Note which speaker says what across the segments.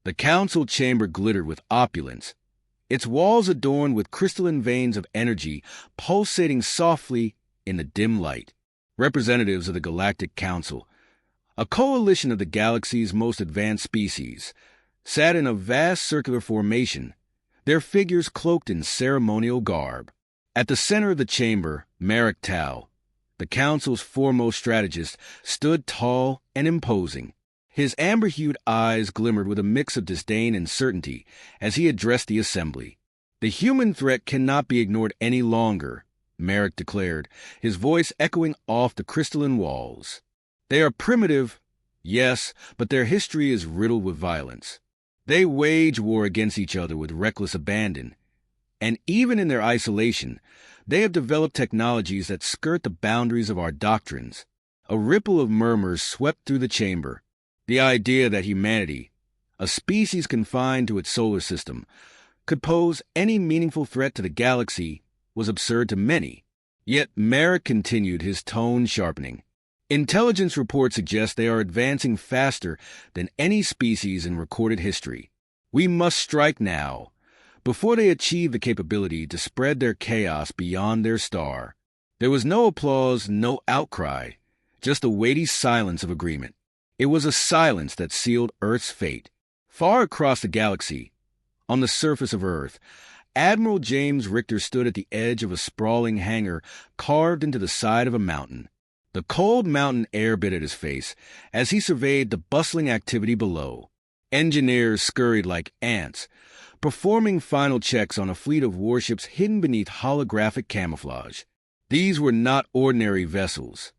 Speaker 1: The council chamber glittered with opulence, its walls adorned with crystalline veins of energy pulsating softly in the dim light. Representatives of the Galactic Council, a coalition of the galaxy's most advanced species, sat in a vast circular formation, their figures cloaked in ceremonial garb. At the center of the chamber, Marek Tau, the council's foremost strategist, stood tall and imposing. His amber-hued eyes glimmered with a mix of disdain and certainty as he addressed the assembly. "The human threat cannot be ignored any longer," Marek declared, his voice echoing off the crystalline walls. "They are primitive, yes, but their history is riddled with violence. They wage war against each other with reckless abandon, and even in their isolation, they have developed technologies that skirt the boundaries of our doctrines." A ripple of murmurs swept through the chamber. The idea that humanity, a species confined to its solar system, could pose any meaningful threat to the galaxy was absurd to many. Yet Marek continued, his tone sharpening. "Intelligence reports suggest they are advancing faster than any species in recorded history. We must strike now, before they achieve the capability to spread their chaos beyond their star." There was no applause, no outcry, just a weighty silence of agreement. It was a silence that sealed Earth's fate. Far across the galaxy, on the surface of Earth, Admiral James Richter stood at the edge of a sprawling hangar carved into the side of a mountain. The cold mountain air bit at his face as he surveyed the bustling activity below. Engineers scurried like ants, performing final checks on a fleet of warships hidden beneath holographic camouflage. These were not ordinary vessels.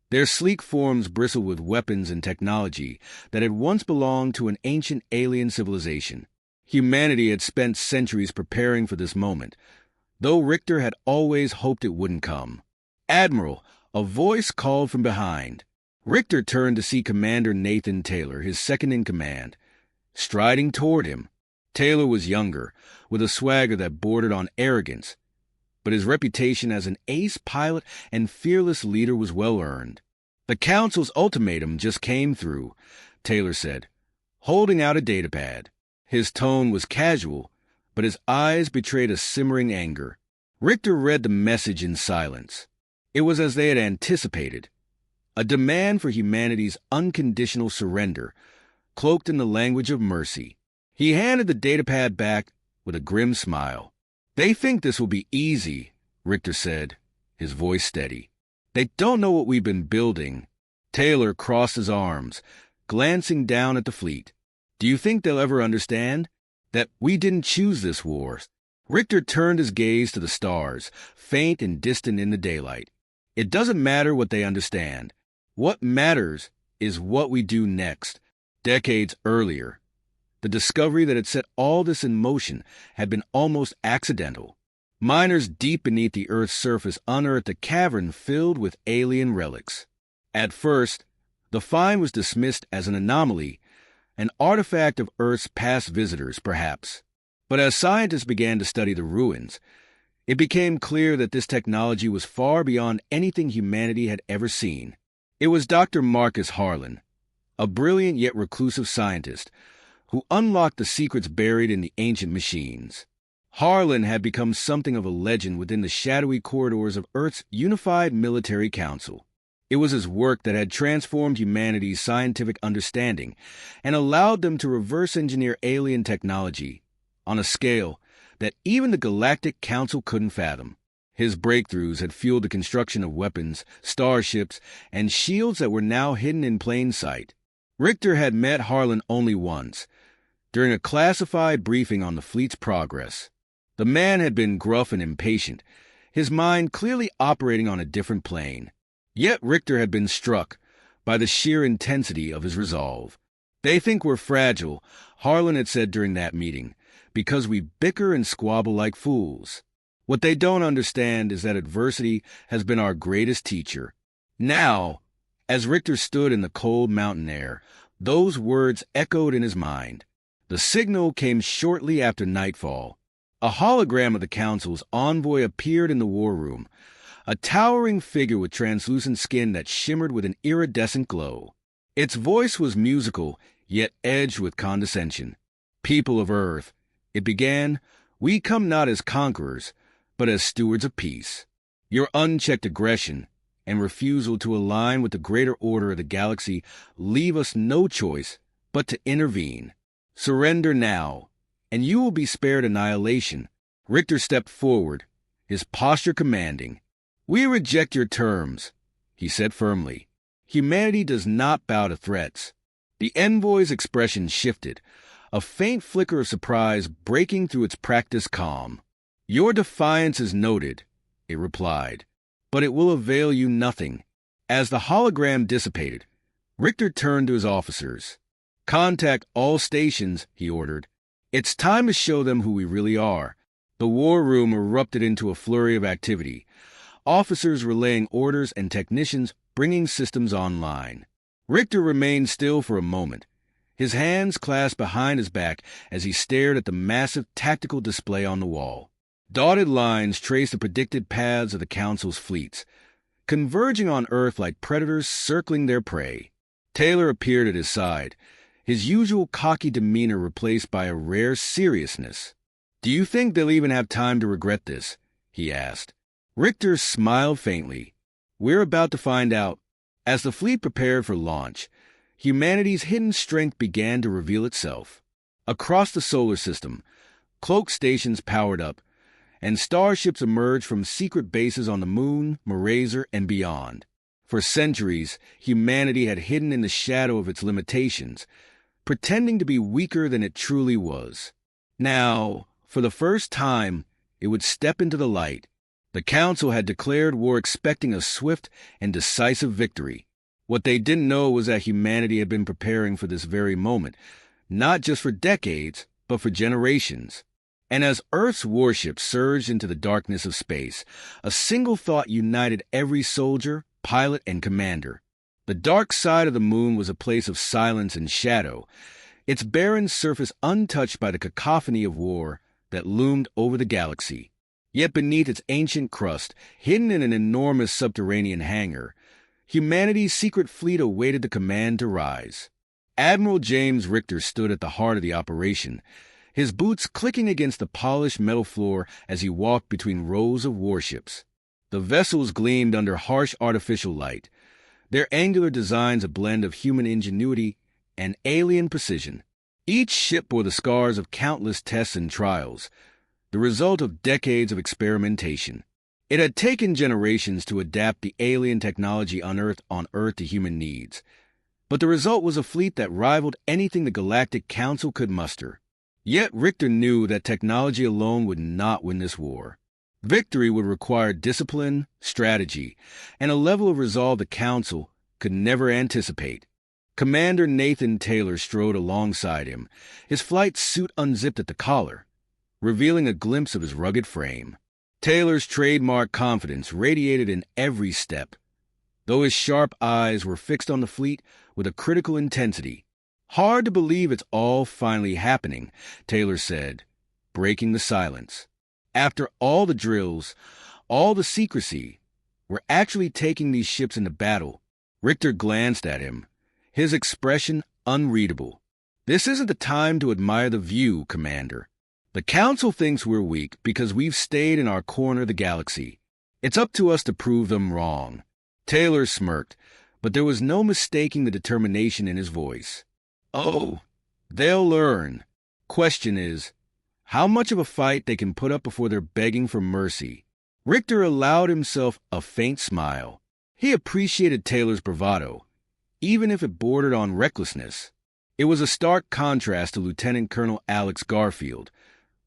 Speaker 1: Their sleek forms bristled with weapons and technology that had once belonged to an ancient alien civilization. Humanity had spent centuries preparing for this moment, though Richter had always hoped it wouldn't come. "Admiral," a voice called from behind. Richter turned to see Commander Nathan Taylor, his second-in-command, striding toward him. Taylor was younger, with a swagger that bordered on arrogance, but his reputation as an ace pilot and fearless leader was well-earned. "The Council's ultimatum just came through," Taylor said, holding out a datapad. His tone was casual, but his eyes betrayed a simmering anger. Richter read the message in silence. It was as they had anticipated, a demand for humanity's unconditional surrender, cloaked in the language of mercy. He handed the datapad back with a grim smile. "They think this will be easy," Richter said, his voice steady. "They don't know what we've been building." Taylor crossed his arms, glancing down at the fleet. "Do you think they'll ever understand that we didn't choose this war?" Richter turned his gaze to the stars, faint and distant in the daylight. "It doesn't matter what they understand. What matters is what we do next." Decades earlier, the discovery that had set all this in motion had been almost accidental. Miners deep beneath the Earth's surface unearthed a cavern filled with alien relics. At first, the find was dismissed as an anomaly, an artifact of Earth's past visitors, perhaps. But as scientists began to study the ruins, it became clear that this technology was far beyond anything humanity had ever seen. It was Dr. Marcus Harlan, a brilliant yet reclusive scientist, who unlocked the secrets buried in the ancient machines. Harlan had become something of a legend within the shadowy corridors of Earth's unified military council. It was his work that had transformed humanity's scientific understanding and allowed them to reverse-engineer alien technology on a scale that even the Galactic Council couldn't fathom. His breakthroughs had fueled the construction of weapons, starships, and shields that were now hidden in plain sight. Richter had met Harlan only once, during a classified briefing on the fleet's progress. The man had been gruff and impatient, his mind clearly operating on a different plane. Yet Richter had been struck by the sheer intensity of his resolve. "They think we're fragile," Harlan had said during that meeting, "because we bicker and squabble like fools. What they don't understand is that adversity has been our greatest teacher." Now, as Richter stood in the cold mountain air, those words echoed in his mind. The signal came shortly after nightfall. A hologram of the Council's envoy appeared in the war room, a towering figure with translucent skin that shimmered with an iridescent glow. Its voice was musical, yet edged with condescension. "People of Earth," it began, "we come not as conquerors, but as stewards of peace. Your unchecked aggression and refusal to align with the greater order of the galaxy leave us no choice but to intervene. Surrender now, and you will be spared annihilation." Richter stepped forward, his posture commanding. "We reject your terms," he said firmly. "Humanity does not bow to threats." The envoy's expression shifted, a faint flicker of surprise breaking through its practiced calm. "Your defiance is noted," it replied, "but it will avail you nothing." As the hologram dissipated, Richter turned to his officers. "Contact all stations," he ordered. "It's time to show them who we really are." The war room erupted into a flurry of activity, officers relaying orders and technicians bringing systems online. Richter remained still for a moment, his hands clasped behind his back as he stared at the massive tactical display on the wall. Dotted lines traced the predicted paths of the Council's fleets, converging on Earth like predators circling their prey. Taylor appeared at his side, his usual cocky demeanor replaced by a rare seriousness. "Do you think they'll even have time to regret this?" he asked. Richter smiled faintly. "We're about to find out." As the fleet prepared for launch, humanity's hidden strength began to reveal itself. Across the solar system, cloak stations powered up, and starships emerged from secret bases on the Moon, Merazer, and beyond. For centuries, humanity had hidden in the shadow of its limitations, pretending to be weaker than it truly was. Now, for the first time, it would step into the light. The Council had declared war expecting a swift and decisive victory. What they didn't know was that humanity had been preparing for this very moment, not just for decades, but for generations. And as Earth's warships surged into the darkness of space, a single thought united every soldier, pilot, and commander. The dark side of the Moon was a place of silence and shadow, its barren surface untouched by the cacophony of war that loomed over the galaxy. Yet beneath its ancient crust, hidden in an enormous subterranean hangar, humanity's secret fleet awaited the command to rise. Admiral James Richter stood at the heart of the operation, his boots clicking against the polished metal floor as he walked between rows of warships. The vessels gleamed under harsh artificial light, their angular designs a blend of human ingenuity and alien precision. Each ship bore the scars of countless tests and trials, the result of decades of experimentation. It had taken generations to adapt the alien technology unearthed on Earth to human needs, but the result was a fleet that rivaled anything the Galactic Council could muster. Yet Richter knew that technology alone would not win this war. Victory would require discipline, strategy, and a level of resolve the Council could never anticipate. Commander Nathan Taylor strode alongside him, his flight suit unzipped at the collar, revealing a glimpse of his rugged frame. Taylor's trademark confidence radiated in every step, though his sharp eyes were fixed on the fleet with a critical intensity. "Hard to believe it's all finally happening," Taylor said, breaking the silence. "After all the drills, all the secrecy, we're actually taking these ships into battle." Richter glanced at him, his expression unreadable. "This isn't the time to admire the view, Commander. The Council thinks we're weak because we've stayed in our corner of the galaxy. It's up to us to prove them wrong." Taylor smirked, but there was no mistaking the determination in his voice. "Oh, they'll learn. Question is, how much of a fight they can put up before they're begging for mercy." Richter allowed himself a faint smile. He appreciated Taylor's bravado, even if it bordered on recklessness. It was a stark contrast to Lieutenant Colonel Alex Garfield,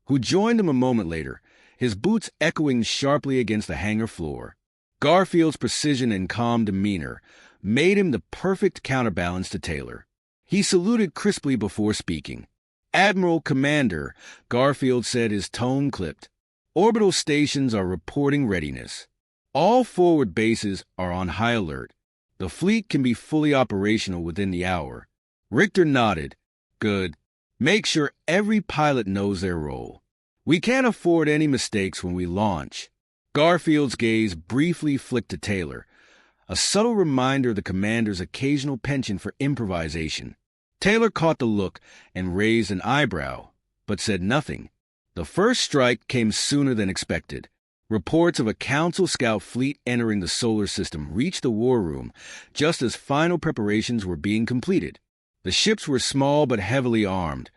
Speaker 1: who joined him a moment later, his boots echoing sharply against the hangar floor. Garfield's precision and calm demeanor made him the perfect counterbalance to Taylor. He saluted crisply before speaking. "Admiral, Commander," Garfield said, his tone clipped. "Orbital stations are reporting readiness. All forward bases are on high alert. The fleet can be fully operational within the hour." Richter nodded. "Good. Make sure every pilot knows their role. We can't afford any mistakes when we launch." Garfield's gaze briefly flicked to Taylor, a subtle reminder of the commander's occasional penchant for improvisation. Taylor caught the look and raised an eyebrow, but said nothing. The first strike came sooner than expected. Reports of a Council scout fleet entering the solar system reached the war room just as final preparations were being completed. The ships were small but heavily armed,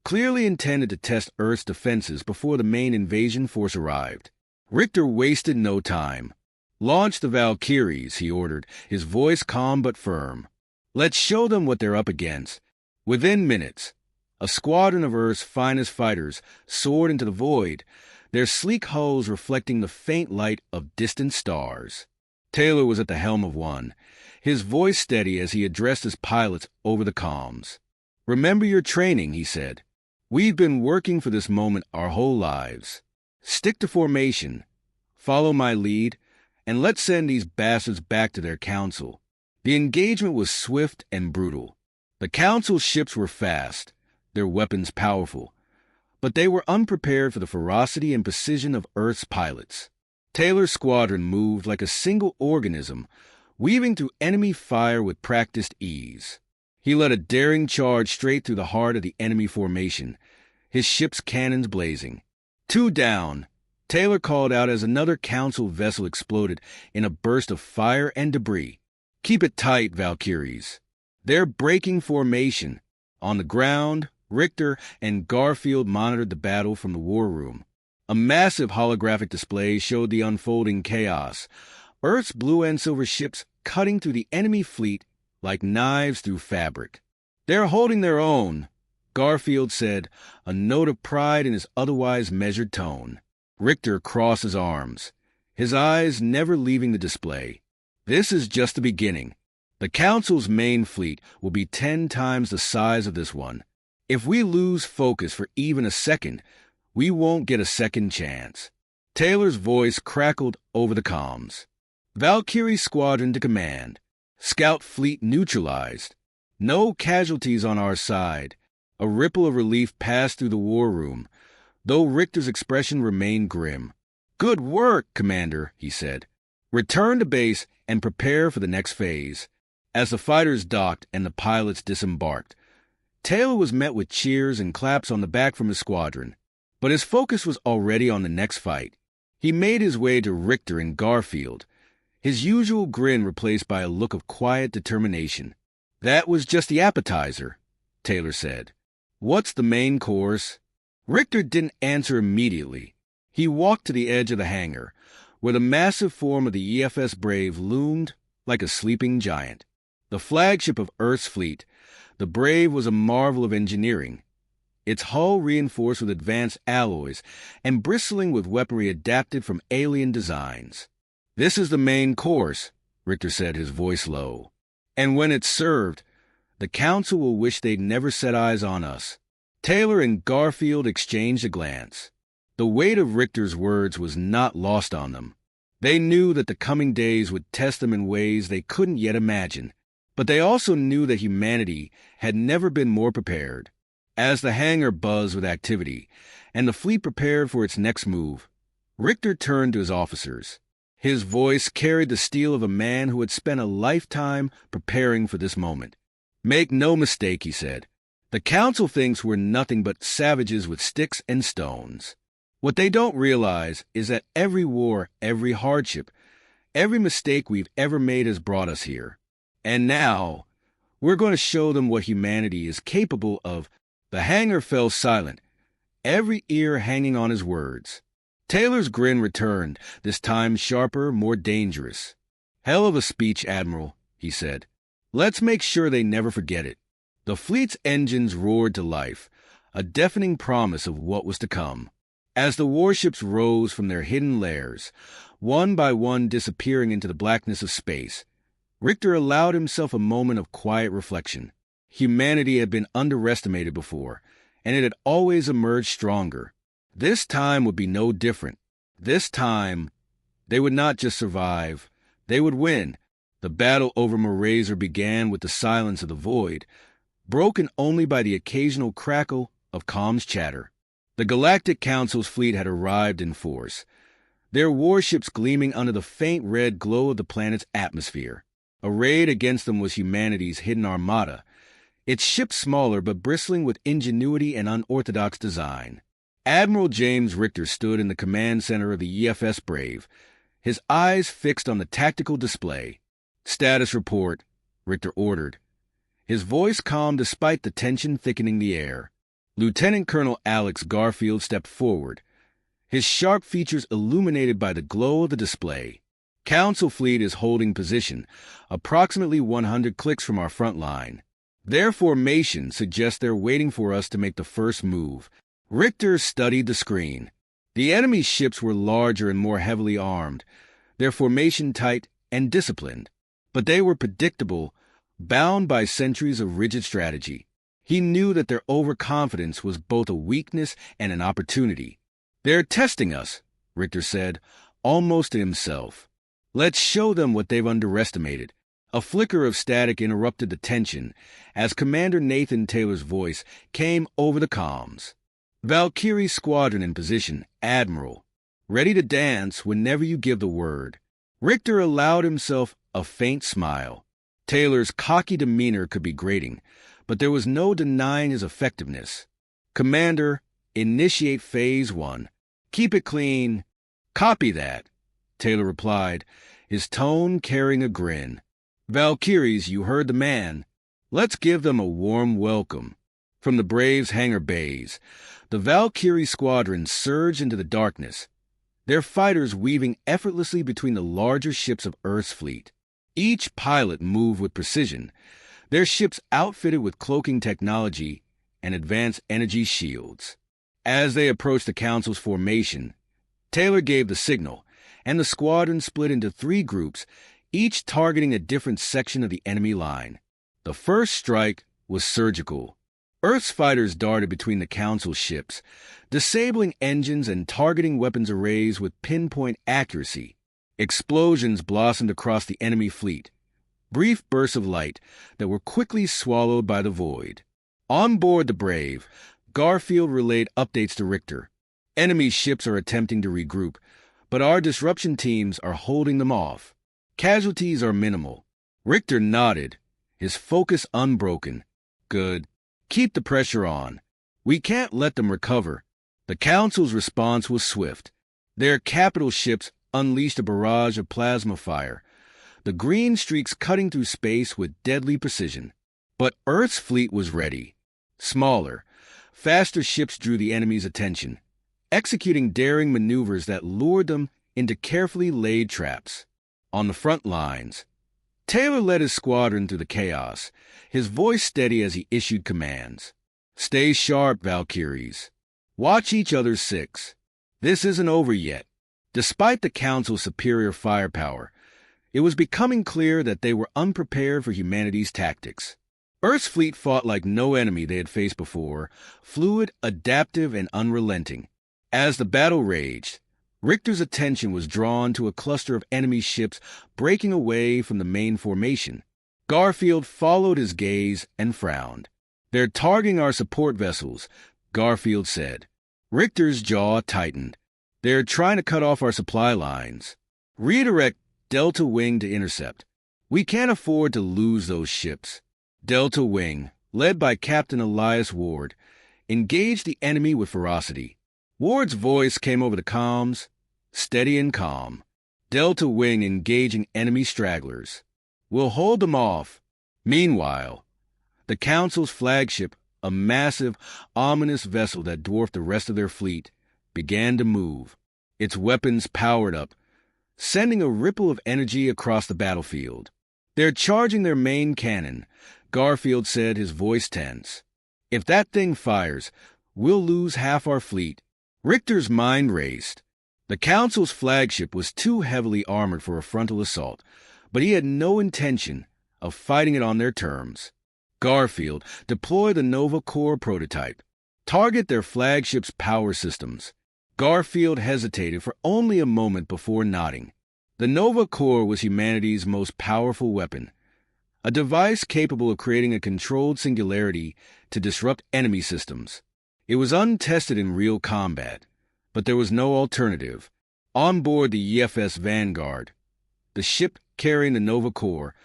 Speaker 1: clearly intended to test Earth's defenses before the main invasion force arrived. Richter wasted no time. "Launch the Valkyries," he ordered, his voice calm but firm. "Let's show them what they're up against." Within minutes, a squadron of Earth's finest fighters soared into the void, their sleek hulls reflecting the faint light of distant stars. Taylor was at the helm of one, his voice steady as he addressed his pilots over the comms. "Remember your training," he said. "We've been working for this moment our whole lives. Stick to formation, follow my lead, and let's send these bastards back to their council." The engagement was swift and brutal. The council's ships were fast, their weapons powerful, but they were unprepared for the ferocity and precision of Earth's pilots. Taylor's squadron moved like a single organism, weaving through enemy fire with practiced ease. He led a daring charge straight through the heart of the enemy formation, his ship's cannons blazing. "Two down," Taylor called out as another Council vessel exploded in a burst of fire and debris. "Keep it tight, Valkyries. They're breaking formation." On the ground, Richter and Garfield monitored the battle from the war room. A massive holographic display showed the unfolding chaos, Earth's blue and silver ships cutting through the enemy fleet like knives through fabric. "They're holding their own," Garfield said, a note of pride in his otherwise measured tone. Richter crossed his arms, his eyes never leaving the display. "This is just the beginning. The Council's main fleet will be 10 times the size of this one. If we lose focus for even a second, we won't get a second chance." Taylor's voice crackled over the comms. "Valkyrie Squadron to command. Scout fleet neutralized. No casualties on our side." A ripple of relief passed through the war room, though Richter's expression remained grim. "Good work, Commander," he said. "Return to base and prepare for the next phase." As the fighters docked and the pilots disembarked, Taylor was met with cheers and claps on the back from his squadron. But his focus was already on the next fight. He made his way to Richter and Garfield, his usual grin replaced by a look of quiet determination. "That was just the appetizer," Taylor said. "What's the main course?" Richter didn't answer immediately. He walked to the edge of the hangar, where the massive form of the EFS Brave loomed like a sleeping giant. The flagship of Earth's fleet, the Brave was a marvel of engineering, its hull reinforced with advanced alloys and bristling with weaponry adapted from alien designs. "This is the main course," Richter said, his voice low. "And when it's served, the Council will wish they'd never set eyes on us." Taylor and Garfield exchanged a glance. The weight of Richter's words was not lost on them. They knew that the coming days would test them in ways they couldn't yet imagine, but they also knew that humanity had never been more prepared. As the hangar buzzed with activity, and the fleet prepared for its next move, Richter turned to his officers. His voice carried the steel of a man who had spent a lifetime preparing for this moment. "Make no mistake," he said. "The Council thinks we're nothing but savages with sticks and stones. What they don't realize is that every war, every hardship, every mistake we've ever made has brought us here. And now, we're going to show them what humanity is capable of." The hangar fell silent, every ear hanging on his words. Taylor's grin returned, this time sharper, more dangerous. "Hell of a speech, Admiral," he said. "Let's make sure they never forget it." The fleet's engines roared to life, a deafening promise of what was to come. As the warships rose from their hidden lairs, one by one disappearing into the blackness of space, Richter allowed himself a moment of quiet reflection. Humanity had been underestimated before, and it had always emerged stronger. This time would be no different. This time, they would not just survive, they would win. The battle over Marazer began with the silence of the void, broken only by the occasional crackle of comms chatter. The Galactic Council's fleet had arrived in force, their warships gleaming under the faint red glow of the planet's atmosphere. Arrayed against them was humanity's hidden armada, its ship smaller but bristling with ingenuity and unorthodox design. Admiral James Richter stood in the command center of the EFS Brave, his eyes fixed on the tactical display. "Status report," Richter ordered, his voice calm despite the tension thickening the air. Lieutenant Colonel Alex Garfield stepped forward, his sharp features illuminated by the glow of the display. "Council fleet is holding position, approximately 100 clicks from our front line. Their formation suggests they're waiting for us to make the first move." Richter studied the screen. The enemy's ships were larger and more heavily armed, their formation tight and disciplined. But they were predictable, bound by centuries of rigid strategy. He knew that their overconfidence was both a weakness and an opportunity. "They're testing us," Richter said, almost to himself. "Let's show them what they've underestimated." A flicker of static interrupted the tension as Commander Nathan Taylor's voice came over the comms. "Valkyrie squadron in position, Admiral. Ready to dance whenever you give the word." Richter allowed himself a faint smile. Taylor's cocky demeanor could be grating, but there was no denying his effectiveness. "Commander, initiate Phase 1. Keep it clean." "Copy that," Taylor replied, his tone carrying a grin. "Valkyries, you heard the man. Let's give them a warm welcome." From the Brave's hangar bays, the Valkyrie squadron surged into the darkness, their fighters weaving effortlessly between the larger ships of Earth's fleet. Each pilot moved with precision, their ships outfitted with cloaking technology and advanced energy shields. As they approached the Council's formation, Taylor gave the signal, and the squadron split into 3 groups, each targeting a different section of the enemy line. The first strike was surgical. Earth's fighters darted between the Council ships, disabling engines and targeting weapons arrays with pinpoint accuracy. Explosions blossomed across the enemy fleet, brief bursts of light that were quickly swallowed by the void. On board the Brave, Garfield relayed updates to Richter. "Enemy ships are attempting to regroup, but our disruption teams are holding them off. Casualties are minimal." Richter nodded, his focus unbroken. "Good. Keep the pressure on. We can't let them recover." The Council's response was swift. Their capital ships unleashed a barrage of plasma fire, the green streaks cutting through space with deadly precision. But Earth's fleet was ready. Smaller, faster ships drew the enemy's attention, executing daring maneuvers that lured them into carefully laid traps. On the front lines, Taylor led his squadron through the chaos, his voice steady as he issued commands. "Stay sharp, Valkyries. Watch each other's 6. This isn't over yet." Despite the Council's superior firepower, it was becoming clear that they were unprepared for humanity's tactics. Earth's fleet fought like no enemy they had faced before, fluid, adaptive, and unrelenting. As the battle raged, Richter's attention was drawn to a cluster of enemy ships breaking away from the main formation. Garfield followed his gaze and frowned. "They're targeting our support vessels," Garfield said. Richter's jaw tightened. "They're trying to cut off our supply lines. Redirect Delta Wing to intercept. We can't afford to lose those ships." Delta Wing, led by Captain Elias Ward, engaged the enemy with ferocity. Ward's voice came over the comms, steady and calm. "Delta Wing engaging enemy stragglers. We'll hold them off." Meanwhile, the Council's flagship, a massive, ominous vessel that dwarfed the rest of their fleet, began to move, its weapons powered up, sending a ripple of energy across the battlefield. "They're charging their main cannon," Garfield said, his voice tense. "If that thing fires, we'll lose half our fleet." Richter's mind raced. The Council's flagship was too heavily armored for a frontal assault, but he had no intention of fighting it on their terms. "Garfield, deploy the Nova Corps prototype. Target their flagship's power systems." Garfield hesitated for only a moment before nodding. The Nova Corps was humanity's most powerful weapon, a device capable of creating a controlled singularity to disrupt enemy systems. It was untested in real combat, but there was no alternative. On board the EFS Vanguard, the ship carrying the Nova Corps,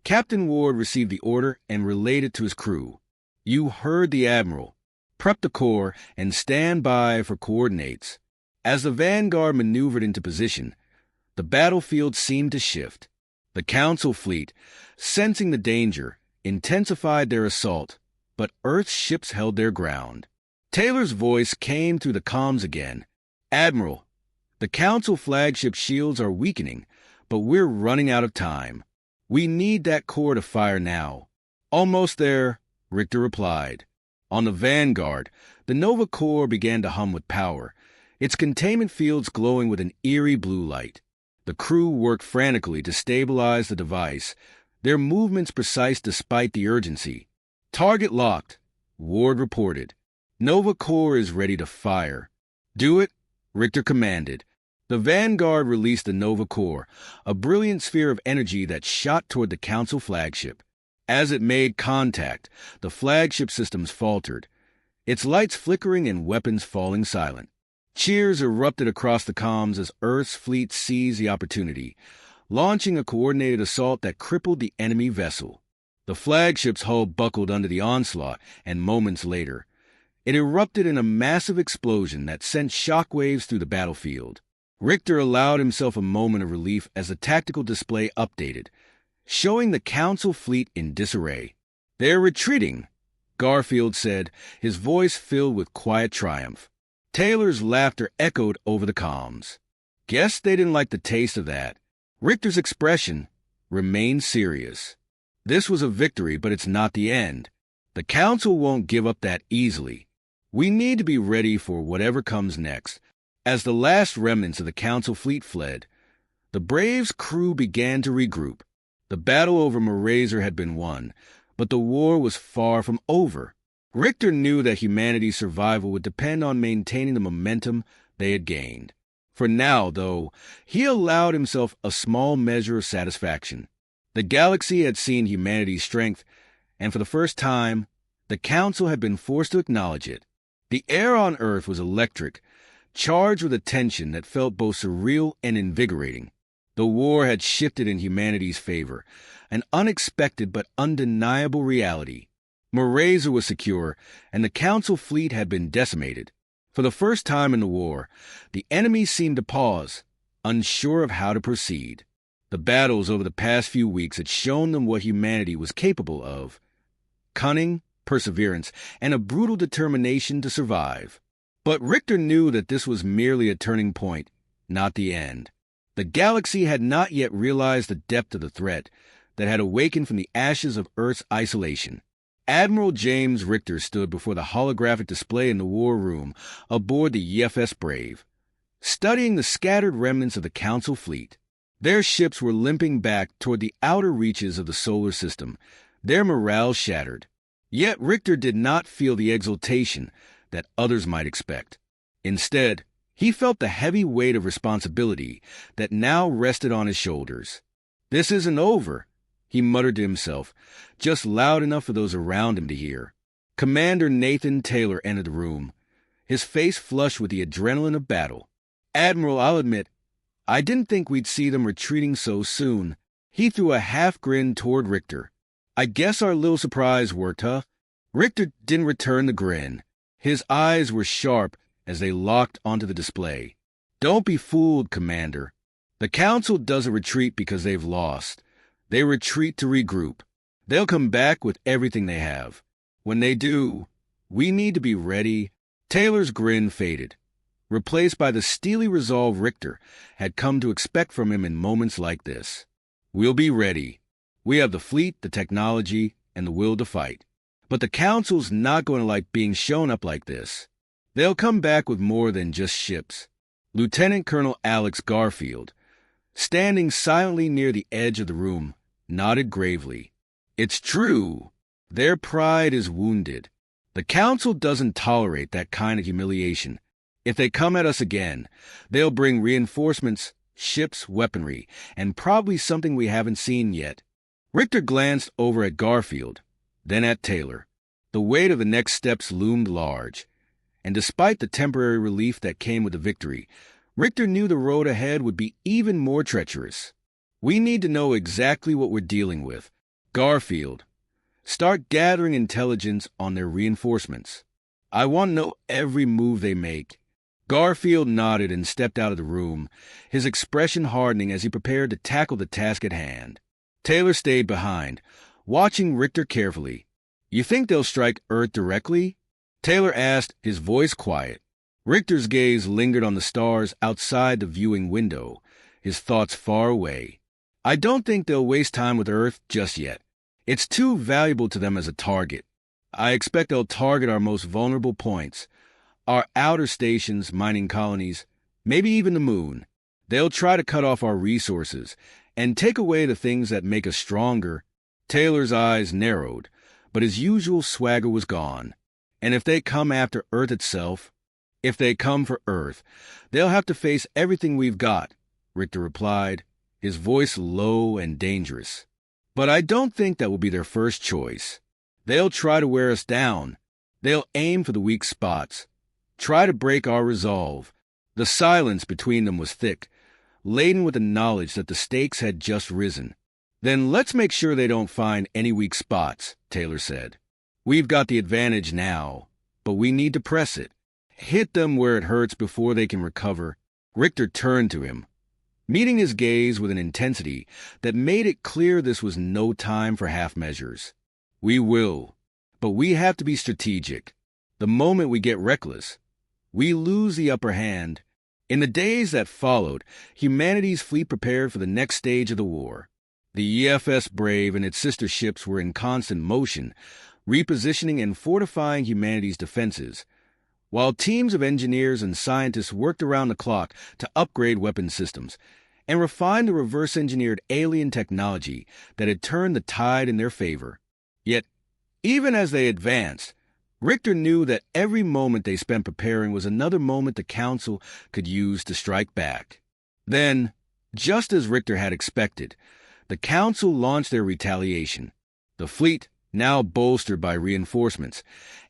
Speaker 1: Captain Ward received the order and relayed it to his crew. You heard the Admiral. Prep the Corps and stand by for coordinates. As the vanguard maneuvered into position, the battlefield seemed to shift. The Council fleet, sensing the danger, intensified their assault, but Earth's ships held their ground. Taylor's voice came through the comms again. Admiral, the Council flagship shields are weakening, but we're running out of time. We need that Corps to fire now. Almost there, Richter replied. On the Vanguard, the Nova Corps began to hum with power, its containment fields glowing with an eerie blue light. The crew worked frantically to stabilize the device, their movements precise despite the urgency. Target locked, Ward reported. Nova Corps is ready to fire. Do it, Richter commanded. The Vanguard released the Nova Corps, a brilliant sphere of energy that shot toward the Council flagship. As it made contact, the flagship systems faltered, its lights flickering and weapons falling silent. Cheers erupted across the comms as Earth's fleet seized the opportunity, launching a coordinated assault that crippled the enemy vessel. The flagship's hull buckled under the onslaught, and moments later, it erupted in a massive explosion that sent shockwaves through the battlefield. Richter allowed himself a moment of relief as the tactical display updated, showing the Council fleet in disarray. They're retreating, Garfield said, his voice filled with quiet triumph. Taylor's laughter echoed over the comms. Guess they didn't like the taste of that. Richter's expression remained serious. This was a victory, but it's not the end. The Council won't give up that easily. We need to be ready for whatever comes next. As the last remnants of the Council fleet fled, the Brave's crew began to regroup. The battle over Morazer had been won, but the war was far from over. Richter knew that humanity's survival would depend on maintaining the momentum they had gained. For now, though, he allowed himself a small measure of satisfaction. The galaxy had seen humanity's strength, and for the first time, the Council had been forced to acknowledge it. The air on Earth was electric, charged with a tension that felt both surreal and invigorating. The war had shifted in humanity's favor, an unexpected but undeniable reality. Morazer was secure, and the Council fleet had been decimated. For the first time in the war, the enemy seemed to pause, unsure of how to proceed. The battles over the past few weeks had shown them what humanity was capable of: cunning, perseverance, and a brutal determination to survive. But Richter knew that this was merely a turning point, not the end. The galaxy had not yet realized the depth of the threat that had awakened from the ashes of Earth's isolation. Admiral James Richter stood before the holographic display in the war room aboard the EFS Brave, studying the scattered remnants of the Council fleet. Their ships were limping back toward the outer reaches of the solar system, their morale shattered. Yet Richter did not feel the exultation that others might expect. Instead, he felt the heavy weight of responsibility that now rested on his shoulders. This isn't over, he muttered to himself, just loud enough for those around him to hear. Commander Nathan Taylor entered the room, his face flushed with the adrenaline of battle. Admiral, I'll admit, I didn't think we'd see them retreating so soon. He threw a half-grin toward Richter. I guess our little surprise worked, huh? Richter didn't return the grin. His eyes were sharp as they locked onto the display. Don't be fooled, Commander. The Council doesn't retreat because they've lost. They retreat to regroup. They'll come back with everything they have. When they do, we need to be ready. Taylor's grin faded, replaced by the steely resolve Richter had come to expect from him in moments like this. We'll be ready. We have the fleet, the technology, and the will to fight. But the Council's not going to like being shown up like this. They'll come back with more than just ships. Lieutenant Colonel Alex Garfield, standing silently near the edge of the room, nodded gravely. It's true. Their pride is wounded. The Council doesn't tolerate that kind of humiliation. If they come at us again, they'll bring reinforcements, ships, weaponry, and probably something we haven't seen yet. Richter glanced over at Garfield, then at Taylor. The weight of the next steps loomed large, and despite the temporary relief that came with the victory, Richter knew the road ahead would be even more treacherous. We need to know exactly what we're dealing with, Garfield, start gathering intelligence on their reinforcements. I want to know every move they make. Garfield nodded and stepped out of the room, his expression hardening as he prepared to tackle the task at hand. Taylor stayed behind, watching Richter carefully. You think they'll strike Earth directly? Taylor asked, his voice quiet. Richter's gaze lingered on the stars outside the viewing window, his thoughts far away. I don't think they'll waste time with Earth just yet. It's too valuable to them as a target. I expect they'll target our most vulnerable points, our outer stations, mining colonies, maybe even the moon. They'll try to cut off our resources and take away the things that make us stronger. Taylor's eyes narrowed, but his usual swagger was gone. And if they come after Earth itself, if they come for Earth, they'll have to face everything we've got, Richter replied, his voice low and dangerous. But I don't think that will be their first choice. They'll try to wear us down. They'll aim for the weak spots, try to break our resolve. The silence between them was thick, laden with the knowledge that the stakes had just risen. Then let's make sure they don't find any weak spots, Taylor said. We've got the advantage now, but we need to press it. Hit them where it hurts before they can recover. Richter turned to him, meeting his gaze with an intensity that made it clear this was no time for half measures. We will, but we have to be strategic. The moment we get reckless, we lose the upper hand. In the days that followed, humanity's fleet prepared for the next stage of the war. The EFS Brave and its sister ships were in constant motion, repositioning and fortifying humanity's defenses, while teams of engineers and scientists worked around the clock to upgrade weapon systems and refine the reverse-engineered alien technology that had turned the tide in their favor. Yet, even as they advanced, Richter knew that every moment they spent preparing was another moment the Council could use to strike back. Then, just as Richter had expected, the Council launched their retaliation. The fleet, now bolstered by reinforcements,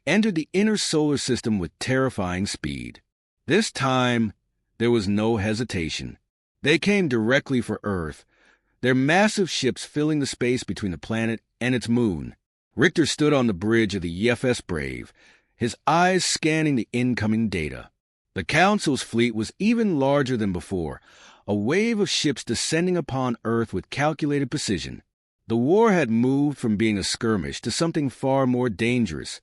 Speaker 1: entered the inner solar system with terrifying speed. This time, there was no hesitation. They came directly for Earth, their massive ships filling the space between the planet and its moon. Richter stood on the bridge of the EFS Brave, his eyes scanning the incoming data. The Council's fleet was even larger than before, a wave of ships descending upon Earth with calculated precision. The war had moved from being a skirmish to something far more dangerous,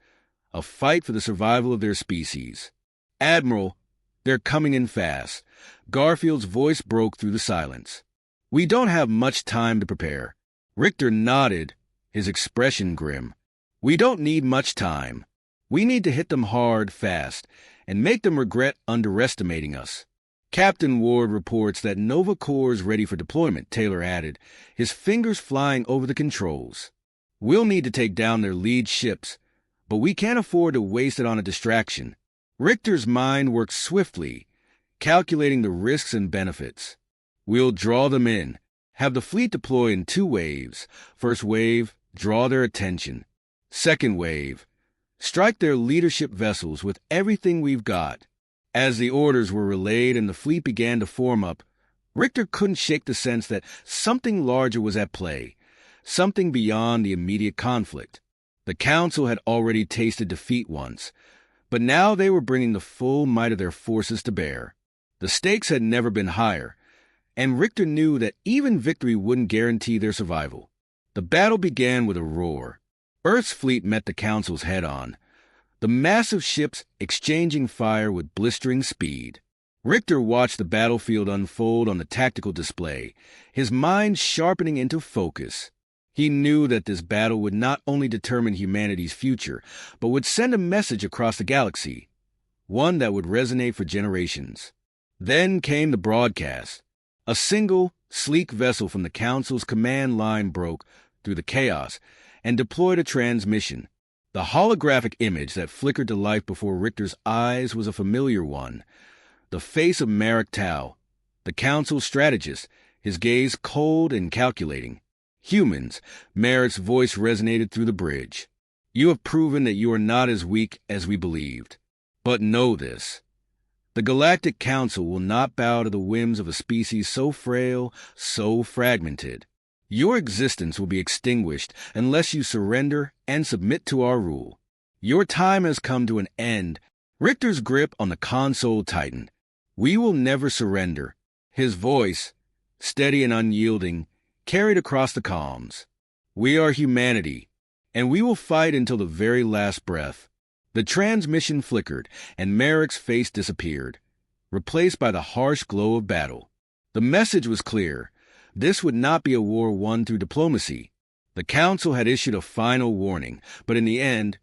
Speaker 1: a fight for the survival of their species. Admiral, they're coming in fast. Garfield's voice broke through the silence. We don't have much time to prepare. Richter nodded, his expression grim. We don't need much time. We need to hit them hard, fast, and make them regret underestimating us. Captain Ward reports that Nova Corps is ready for deployment, Taylor added, his fingers flying over the controls. We'll need to take down their lead ships, but we can't afford to waste it on a distraction. Richter's mind worked swiftly, calculating the risks and benefits. We'll draw them in, have the fleet deploy in 2 waves. First wave, draw their attention. Second wave, strike their leadership vessels with everything we've got. As the orders were relayed and the fleet began to form up, Richter couldn't shake the sense that something larger was at play, something beyond the immediate conflict. The Council had already tasted defeat once, but now they were bringing the full might of their forces to bear. The stakes had never been higher, and Richter knew that even victory wouldn't guarantee their survival. The battle began with a roar. Earth's fleet met the Council's head-on, the massive ships exchanging fire with blistering speed. Richter watched the battlefield unfold on the tactical display, his mind sharpening into focus. He knew that this battle would not only determine humanity's future, but would send a message across the galaxy, one that would resonate for generations. Then came the broadcast. A single, sleek vessel from the Council's command line broke through the chaos and deployed a transmission. The holographic image that flickered to life before Richter's eyes was a familiar one. The face of Marek Tau, the Council's strategist, his gaze cold and calculating. Humans, Marek's voice resonated through the bridge. You have proven that you are not as weak as we believed. But know this. The Galactic Council will not bow to the whims of a species so frail, so fragmented. Your existence will be extinguished unless you surrender and submit to our rule. Your time has come to an end. Richter's grip on the console tightened. We will never surrender. His voice, steady and unyielding, carried across the comms. We are humanity, and we will fight until the very last breath. The transmission flickered, and Merrick's face disappeared, replaced by the harsh glow of battle. The message was clear. This would not be a war won through diplomacy. The Council had issued a final warning, but in the end,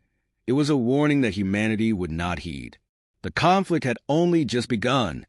Speaker 1: it was a warning that humanity would not heed. The conflict had only just begun,